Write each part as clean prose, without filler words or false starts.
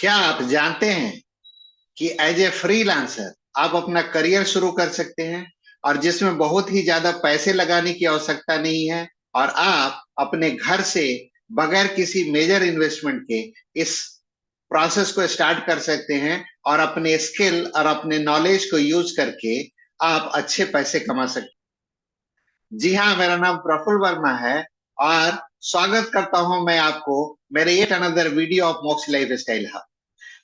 क्या आप जानते हैं कि एज ए फ्रीलांसर आप अपना करियर शुरू कर सकते हैं और जिसमें बहुत ही ज्यादा पैसे लगाने की आवश्यकता नहीं है और आप अपने घर से बगैर किसी मेजर इन्वेस्टमेंट के इस प्रोसेस को स्टार्ट कर सकते हैं और अपने स्किल और अपने नॉलेज को यूज करके आप अच्छे पैसे कमा सकते हैं। जी हाँ, मेरा नाम प्रफुल्ल वर्मा है और स्वागत करता हूं मैं आपको मेरे येट अनदर वीडियो ऑफ मोक्ष लाइफ स्टाइल।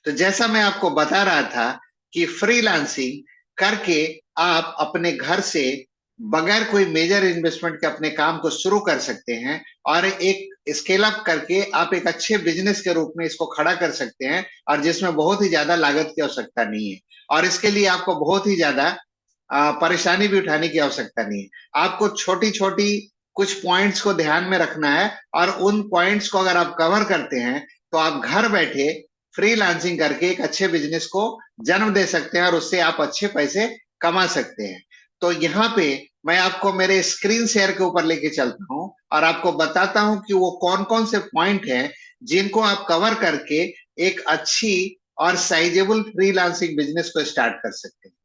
तो जैसा मैं आपको बता रहा था कि फ्रीलांसिंग करके आप अपने घर से बगैर कोई मेजर इन्वेस्टमेंट के अपने काम को शुरू कर सकते हैं और एक स्केल अप करके आप एक अच्छे बिजनेस के रूप में इसको खड़ा कर सकते हैं और जिसमें बहुत ही ज्यादा लागत की आवश्यकता नहीं है और इसके लिए आपको बहुत ही ज्यादा परेशानी भी उठाने की आवश्यकता नहीं है। आपको छोटी छोटी कुछ पॉइंट्स को ध्यान में रखना है और उन पॉइंट्स को अगर आप कवर करते हैं तो आप घर बैठे फ्रीलांसिंग करके एक अच्छे बिजनेस को जन्म दे सकते हैं और उससे आप अच्छे पैसे कमा सकते हैं। तो यहाँ पे मैं आपको मेरे स्क्रीन शेयर के ऊपर लेके चलता हूँ और आपको बताता हूँ कि वो कौन कौन से पॉइंट हैं जिनको आप कवर करके एक अच्छी और साइजेबल फ्रीलांसिंग बिजनेस को स्टार्ट कर सकते हैं।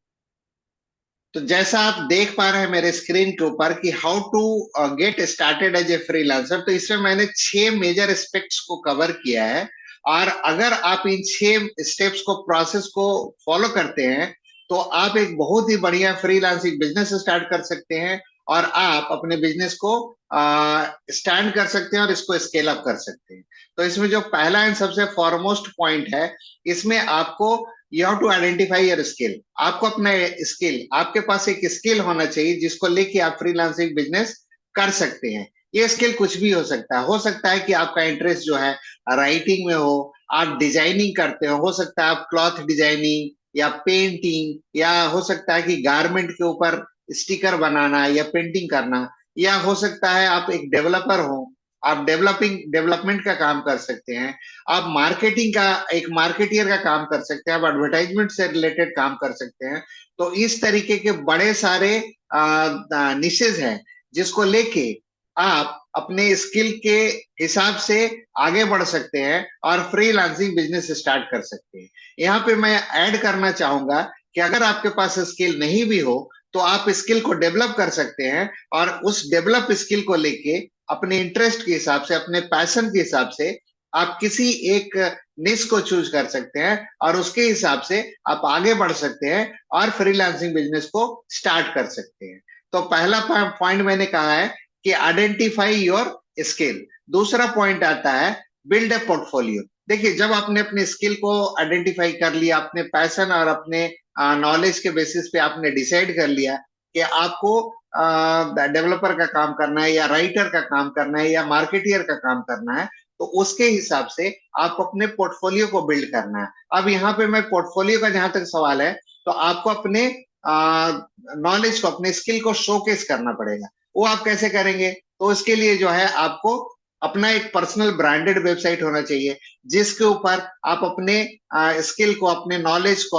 तो जैसा आप देख पा रहे हैं मेरे स्क्रीन के ऊपर कि how to get started as a freelancer, तो इसमें मैंने 6 मेजर एस्पेक्ट्स को कवर किया है और अगर आप इन 6 स्टेप्स को प्रोसेस को फॉलो करते हैं तो आप एक बहुत ही बढ़िया फ्रीलांसिंग बिजनेस स्टार्ट कर सकते हैं और आप अपने बिजनेस को स्टैंड कर सकते हैं और इसको स्केल अप कर सकते हैं। तो इसमें जो पहला एंड सबसे फॉरमोस्ट पॉइंट है, इसमें आपको you have to identify your skill. आपको अपना स्किल, आपके पास एक स्किल होना चाहिए जिसको लेके आप फ्रीलांसिंग बिजनेस कर सकते हैं। ये स्किल कुछ भी हो सकता है कि आपका इंटरेस्ट जो है राइटिंग में हो, आप डिजाइनिंग करते हो सकता है आप क्लॉथ डिजाइनिंग या पेंटिंग, या हो सकता है कि गारमेंट के ऊपर स्टिकर बनाना या पेंटिंग करना, या हो सकता है आप एक डेवलपर हो, आप डेवलपमेंट का काम कर सकते हैं, आप मार्केटिंग का एक मार्केटियर का काम कर सकते हैं, आप एडवर्टाइजमेंट से रिलेटेड काम कर सकते हैं। तो इस तरीके के बड़े सारे निशेज हैं जिसको लेके आप अपने स्किल के हिसाब से आगे बढ़ सकते हैं और फ्रीलांसिंग बिजनेस स्टार्ट कर सकते हैं। यहाँ पे मैं ऐड करना चाहूंगा कि अगर आपके पास स्किल नहीं भी हो तो आप स्किल को डेवलप कर सकते हैं और उस डेवलप स्किल को लेके अपने इंटरेस्ट के हिसाब से, अपने पैशन के हिसाब से आप किसी एक निश को चूज कर सकते हैं और उसके हिसाब से आप आगे बढ़ सकते हैं और फ्रीलांसिंग बिजनेस को स्टार्ट कर सकते हैं। तो पहला पॉइंट मैंने कहा है कि आइडेंटिफाई योर स्किल। दूसरा पॉइंट आता है बिल्ड ए पोर्टफोलियो। देखिए, जब आपने अपने स्किल को आइडेंटिफाई कर लिया, अपने पैशन और अपने नॉलेज के बेसिस पे आपने डिसाइड कर लिया कि आपको डेवलपर का काम करना है या राइटर का काम करना है या मार्केटियर का काम करना है, तो उसके हिसाब से आप अपने पोर्टफोलियो को बिल्ड करना है। अब यहाँ पे मैं पोर्टफोलियो का जहां तक सवाल है, तो आपको अपने नॉलेज को, अपने स्किल को शोकेस करना पड़ेगा। वो आप कैसे करेंगे? तो इसके लिए जो है आपको अपना एक पर्सनल ब्रांडेड वेबसाइट होना चाहिए जिसके ऊपर आप अपने स्किल को, अपने नॉलेज को,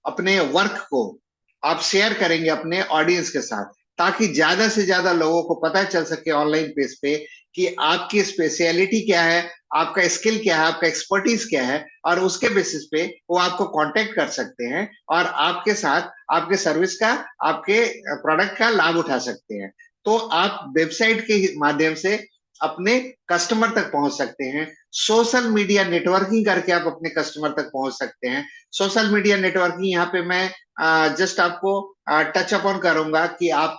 अपने वर्क को आप शेयर करेंगे अपने ऑडियंस के साथ, ताकि ज्यादा से ज्यादा लोगों को पता चल सके ऑनलाइन पेज पे कि आपकी स्पेशलिटी क्या है, आपका स्किल क्या है, आपका एक्सपर्टीज क्या है, और उसके बेसिस पे वो आपको कांटेक्ट कर सकते हैं और आपके साथ आपके सर्विस का, आपके प्रोडक्ट का लाभ उठा सकते हैं। तो आप वेबसाइट के माध्यम से अपने कस्टमर तक पहुंच सकते हैं। सोशल मीडिया नेटवर्किंग करके आप अपने कस्टमर तक पहुंच सकते हैं। सोशल मीडिया नेटवर्किंग यहाँ पे मैं जस्ट आपको टच अपॉन करूंगा कि आप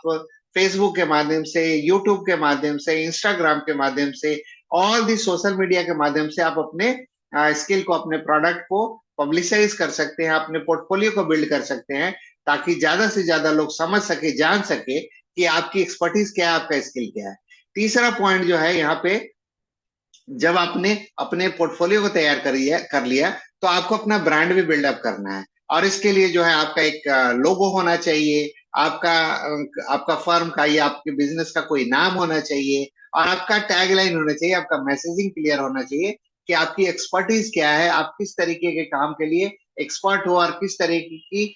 फेसबुक के माध्यम से, यूट्यूब के माध्यम से, इंस्टाग्राम के माध्यम से, ऑल दी सोशल मीडिया के माध्यम से आप अपने स्किल को, अपने प्रोडक्ट को पब्लिसाइज कर सकते हैं, अपने पोर्टफोलियो को बिल्ड कर सकते हैं, ताकि ज्यादा से ज्यादा लोग समझ सके, जान सके कि आपकी एक्सपर्टीज क्या है, आपका स्किल क्या है। तीसरा पॉइंट जो है यहाँ पे, जब आपने अपने पोर्टफोलियो को तैयार कर लिया तो आपको अपना ब्रांड भी बिल्डअप करना है और इसके लिए जो है आपका एक लोगो होना चाहिए, आपका आपका फर्म का या आपके बिजनेस का कोई नाम होना चाहिए और आपका टैगलाइन होना चाहिए, आपका मैसेजिंग क्लियर होना चाहिए कि आपकी एक्सपर्टीज क्या है, आप किस तरीके के काम के लिए एक्सपर्ट हो और किस तरीके की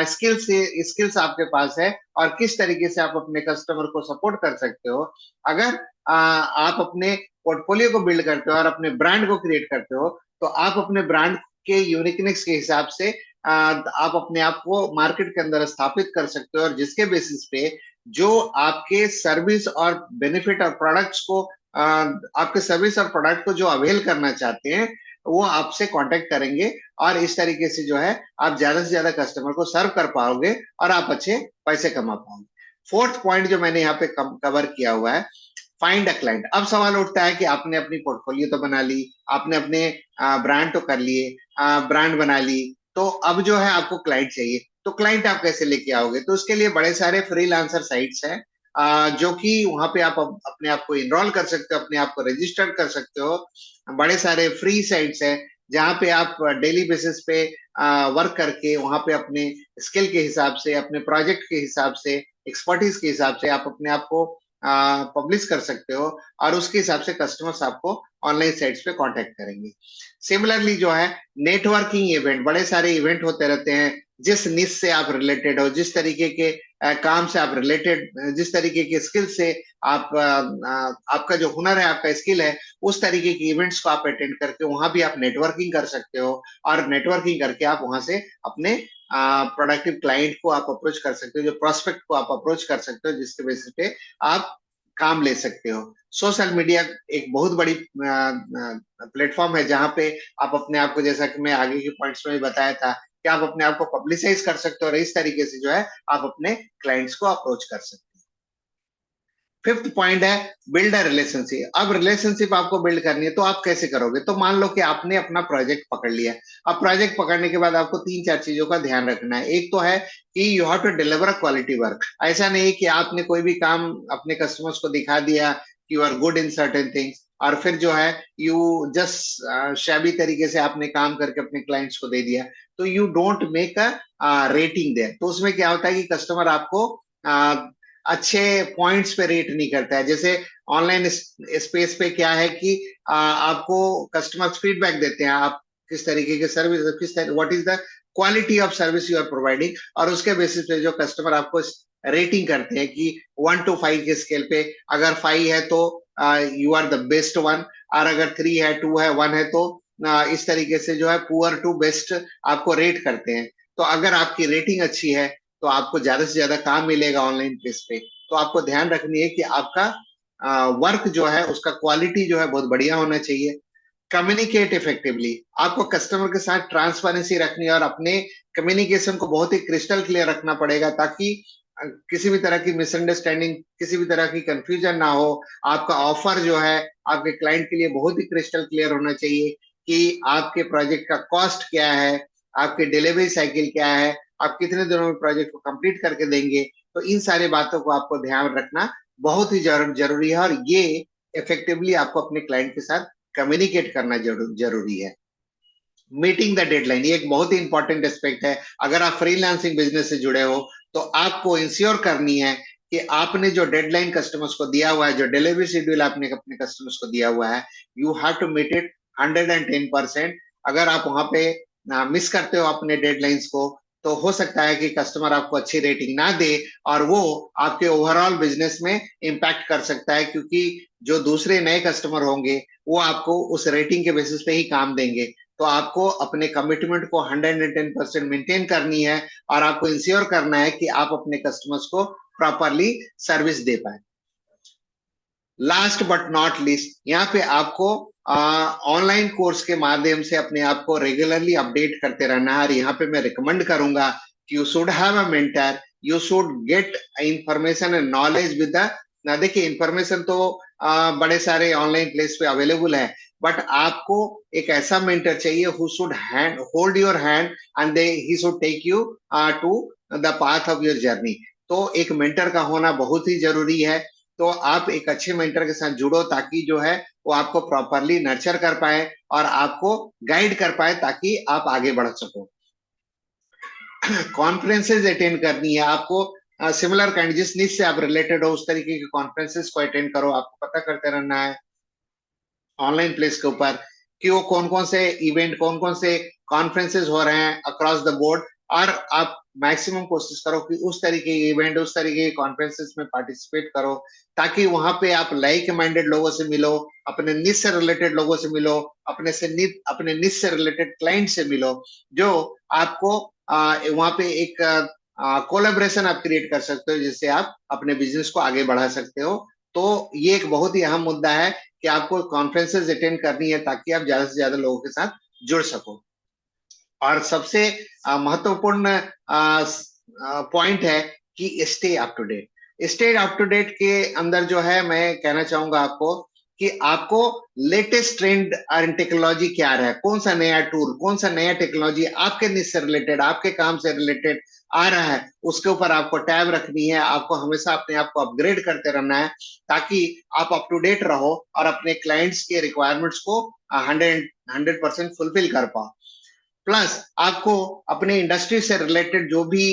स्किल्स आपके पास है और किस तरीके से आप अपने कस्टमर को सपोर्ट कर सकते हो। अगर आप अपने पोर्टफोलियो को बिल्ड करते हो और अपने ब्रांड को क्रिएट करते हो, तो आप अपने ब्रांड के यूनिकनेस के हिसाब से आप अपने आप को मार्केट के अंदर स्थापित कर सकते हो, और जिसके बेसिस पे जो आपके सर्विस और बेनिफिट और प्रोडक्ट्स को आपके सर्विस और प्रोडक्ट को जो अवेल करना चाहते हैं, वो आपसे कांटेक्ट करेंगे, और इस तरीके से जो है आप ज्यादा से ज्यादा कस्टमर को सर्व कर पाओगे और आप अच्छे पैसे कमा पाओगे। फोर्थ पॉइंट जो मैंने यहाँ पे कवर किया हुआ है, फाइंड अ क्लाइंट। अब सवाल उठता है कि आपने अपनी पोर्टफोलियो तो बना ली, आपने अपने ब्रांड तो कर लिए, ब्रांड बना ली, तो अब जो है आपको क्लाइंट चाहिए, तो क्लाइंट आप कैसे लेके आओगे? तो उसके लिए बड़े सारे फ्रीलांसर साइट्स हैं, जो कि वहां पे आप अपने आप को इनरोल कर सकते हो, अपने आप को रजिस्टर कर सकते हो। बड़े सारे फ्री साइट्स हैं जहाँ पे आप डेली बेसिस पे वर्क करके वहां पे अपने स्किल के हिसाब से, अपने प्रोजेक्ट के हिसाब से, एक्सपर्टीज के हिसाब से आप अपने आप को पब्लिश कर सकते हो, और उसके हिसाब से कस्टमर्स आपको ऑनलाइन साइट्स पे कांटेक्ट करेंगे। सिमिलरली जो है नेटवर्किंग इवेंट, बड़े सारे इवेंट होते रहते हैं, जिस निश से आप रिलेटेड हो, जिस तरीके के काम से आप रिलेटेड, जिस तरीके के स्किल से आप आपका जो हुनर है, आपका स्किल है, उस तरीके के इवेंट्स को आप अटेंड करके वहां भी आप नेटवर्किंग कर सकते हो, और नेटवर्किंग करके आप वहां से अपने प्रोडक्टिव क्लाइंट को आप अप्रोच कर सकते हो, जो प्रोस्पेक्ट को आप अप्रोच कर सकते हो, जिसके बेसिस पे आप काम ले सकते हो। सोशल मीडिया एक बहुत बड़ी प्लेटफॉर्म है जहां पे आप अपने आप को, जैसा कि मैं आगे के पॉइंट्स में भी बताया था, कि आप अपने आप को पब्लिसाइज कर सकते हो, और इस तरीके से जो है आप अपने क्लाइंट्स को अप्रोच कर सकते हो। फिफ्थ पॉइंट है बिल्ड अ रिलेशनशिप। अब रिलेशनशिप आपको बिल्ड करनी है, तो आप कैसे करोगे? तो मान लो कि आपने अपना प्रोजेक्ट पकड़ लिया। अब प्रोजेक्ट पकड़ने के बाद आपको तीन चार चीजों का ध्यान रखना है। एक तो है कि you have to deliver a quality work. ऐसा नहीं कि आपने कोई भी काम अपने कस्टमर्स को दिखा दिया कि you are good in certain things, और फिर जो है यू जस्ट शैबी तरीके से आपने काम करके अपने क्लाइंट्स को दे दिया, तो you don't make a rating there. तो उसमें क्या होता है कि कस्टमर आपको अच्छे पॉइंट्स पे रेट नहीं करता है। जैसे ऑनलाइन स्पेस पे क्या है कि आपको कस्टमर्स फीडबैक देते हैं, आप किस तरीके की service, what is the quality of service you are providing, और उसके बेसिस पे जो कस्टमर आपको रेटिंग करते हैं कि 1 to 5 के स्केल पे, अगर 5 है तो you are the best one, और अगर 3 है, 2 है, 1 है, तो इस तरीके से जो है पुअर टू बेस्ट आपको रेट करते हैं। तो अगर आपकी रेटिंग अच्छी है तो आपको ज्यादा से ज्यादा काम मिलेगा ऑनलाइन प्लेस पे। तो आपको ध्यान रखनी है कि आपका वर्क जो है उसका क्वालिटी जो है बहुत बढ़िया होना चाहिए। कम्युनिकेट इफेक्टिवली, आपको कस्टमर के साथ ट्रांसपेरेंसी रखनी है, और अपने कम्युनिकेशन को बहुत ही क्रिस्टल क्लियर रखना पड़ेगा, ताकि किसी भी तरह की मिसअंडरस्टैंडिंग, किसी भी तरह की कंफ्यूजन ना हो। आपका ऑफर जो है आपके क्लाइंट के लिए बहुत ही क्रिस्टल क्लियर होना चाहिए, कि आपके प्रोजेक्ट का कॉस्ट क्या है, आपके डिलीवरी साइकिल क्या है, आप कितने दिनों में प्रोजेक्ट को कंप्लीट करके देंगे। तो इन सारी बातों को आपको ध्यान रखना बहुत ही जरूरी है, और ये इफेक्टिवली आपको अपने क्लाइंट के साथ कम्युनिकेट करना जरूरी है। मीटिंग द डेडलाइन, ये एक बहुत ही इंपॉर्टेंट एस्पेक्ट है। अगर आप फ्रीलांसिंग बिजनेस से जुड़े हो, तो आपको इंश्योर करनी है कि आपने जो डेडलाइन कस्टमर्स को दिया हुआ है, जो डिलीवरी शेड्यूल आपने अपने कस्टमर्स को दिया हुआ है, you have to meet it 110%। अगर आप वहां पे मिस करते हो अपने डेडलाइंस को, तो हो सकता है कि कस्टमर आपको अच्छी रेटिंग ना दे, और वो आपके ओवरऑल बिजनेस में इम्पैक्ट कर सकता है, क्योंकि जो दूसरे नए कस्टमर होंगे वो आपको उस रेटिंग के बेसिस पे ही काम देंगे। तो आपको अपने कमिटमेंट को 110% मेंटेन करनी है, और आपको इंश्योर करना है कि आप अपने कस्टमर्स को प्रॉपरली सर्विस दे पाए। लास्ट बट नॉट लीस्ट, यहाँ पे आपको ऑनलाइन कोर्स के माध्यम से अपने आप को रेगुलरली अपडेट करते रहना है, और यहाँ पे मैं रिकमेंड करूंगा कि you should have a mentor, you should get information and knowledge with the. ना देखिए, इंफॉर्मेशन तो बड़े सारे ऑनलाइन प्लेस पे अवेलेबल है, बट आपको एक ऐसा मेंटर चाहिए who should hand hold your hand, and they he should take you to the path of your journey. तो एक मेंटर का होना बहुत ही जरूरी है। तो आप एक अच्छे मेंटर के साथ जुड़ो, ताकि जो है वो आपको प्रॉपरली नर्चर कर पाए और आपको गाइड कर पाए, ताकि आप आगे बढ़ सको। कॉन्फ्रेंसेज अटेंड करनी है आपको, सिमिलर काइंड, जिस निश से आप रिलेटेड हो उस तरीके के कॉन्फ्रेंसेज को अटेंड करो। आपको पता करते रहना है ऑनलाइन प्लेस के ऊपर कि वो कौन कौन से इवेंट, कौन कौन से कॉन्फ्रेंसेज हो रहे हैं अक्रॉस द बोर्ड, और आप मैक्सिमम कोशिश करो कि उस तरीके के इवेंट, उस तरीके के कॉन्फ्रेंसेस में पार्टिसिपेट करो, ताकि वहां पे आप लाइक माइंडेड लोगों से मिलो, अपने निश से रिलेटेड लोगों से मिलो, अपने निश से रिलेटेड क्लाइंट से मिलो, जो आपको वहां पे एक कोलेब्रेशन आप क्रिएट कर सकते हो, जिससे आप अपने बिजनेस को आगे बढ़ा सकते हो। तो ये एक बहुत ही अहम मुद्दा है कि आपको कॉन्फ्रेंसेस अटेंड करनी है, ताकि आप ज्यादा से ज्यादा लोगों के साथ जुड़ सको। और सबसे महत्वपूर्ण पॉइंट है कि stay up to date. Stay up to date के अंदर जो है, मैं कहना चाहूंगा आपको कि आपको लेटेस्ट ट्रेंड और टेक्नोलॉजी क्या रहा है, कौन सा नया टूल, कौन सा नया टेक्नोलॉजी आपके निज से रिलेटेड, आपके काम से रिलेटेड आ रहा है, उसके ऊपर आपको टैब रखनी है। आपको हमेशा अपने आप को अपग्रेड करते रहना है, ताकि आप अप टू डेट रहो और अपने क्लाइंट्स के रिक्वायरमेंट्स को 100% फुलफिल कर पाओ। प्लस आपको अपने इंडस्ट्री से रिलेटेड जो भी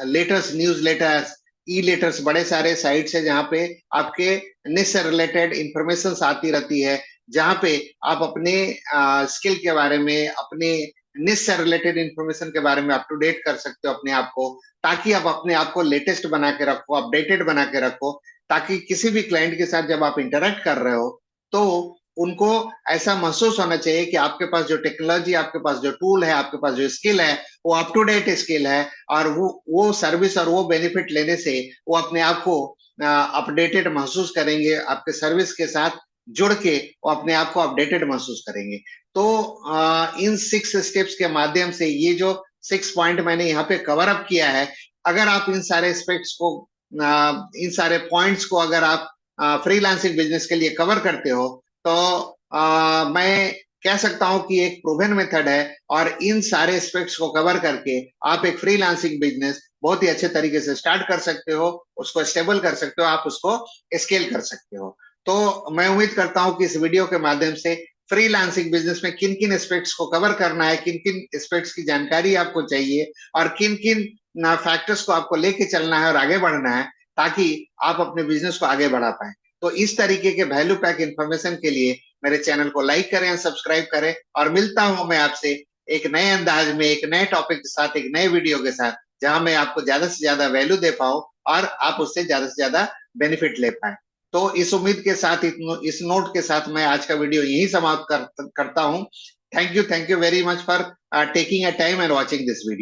लेटेस्ट न्यूज लेटर्स, ई लेटर्स, बड़े सारे साइट्स है जहां पे आपके निश से रिलेटेड इंफॉर्मेशन आती रहती है, जहां पे आप अपने स्किल के बारे में, अपने निश से रिलेटेड इंफॉर्मेशन के बारे में अप टू डेट कर सकते हो अपने आप को, ताकि आप अपने आप को लेटेस्ट बना के रखो, अपडेटेड बना के रखो, ताकि किसी भी क्लाइंट के साथ जब आप इंटरेक्ट कर रहे हो, तो उनको ऐसा महसूस होना चाहिए कि आपके पास जो टेक्नोलॉजी, आपके पास जो टूल है, आपके पास जो स्किल है, वो अप टू डेट स्किल है, और वो सर्विस और वो बेनिफिट लेने से वो अपने आप को अपडेटेड महसूस करेंगे, आपके सर्विस के साथ जुड़ के वो अपने आप को अपडेटेड महसूस करेंगे। तो इन 6 स्टेप्स के माध्यम से, ये जो 6 पॉइंट मैंने यहाँ पे कवर अप किया है, अगर आप इन सारे एस्पेक्ट्स को, इन सारे पॉइंट्स को अगर आप फ्रीलांसिंग बिजनेस के लिए कवर करते हो, तो मैं कह सकता हूं कि एक प्रूवन मेथड है, और इन सारे एस्पेक्ट्स को कवर करके आप एक फ्रीलांसिंग बिजनेस बहुत ही अच्छे तरीके से स्टार्ट कर सकते हो, उसको स्टेबल कर सकते हो, आप उसको स्केल कर सकते हो। तो मैं उम्मीद करता हूं कि इस वीडियो के माध्यम से फ्रीलांसिंग बिजनेस में किन किन एस्पेक्ट्स को कवर करना है, किन किन एस्पेक्ट्स की जानकारी आपको चाहिए, और किन किन फैक्टर्स को आपको लेके चलना है और आगे बढ़ना है, ताकि आप अपने बिजनेस को आगे बढ़ा पाए। तो इस तरीके के वैल्यू पैक इंफॉर्मेशन के लिए मेरे चैनल को लाइक करें, सब्सक्राइब करें, और मिलता हूं मैं आपसे एक नए अंदाज में, एक नए टॉपिक के साथ, एक नए वीडियो के साथ, जहां मैं आपको ज्यादा से ज्यादा वैल्यू दे पाऊं और आप उससे ज्यादा से ज्यादा बेनिफिट ले पाए। तो इस उम्मीद के साथ, इस नोट के साथ मैं आज का वीडियो यही समाप्त करता हूं। Thank you very much for taking a time and watching this video.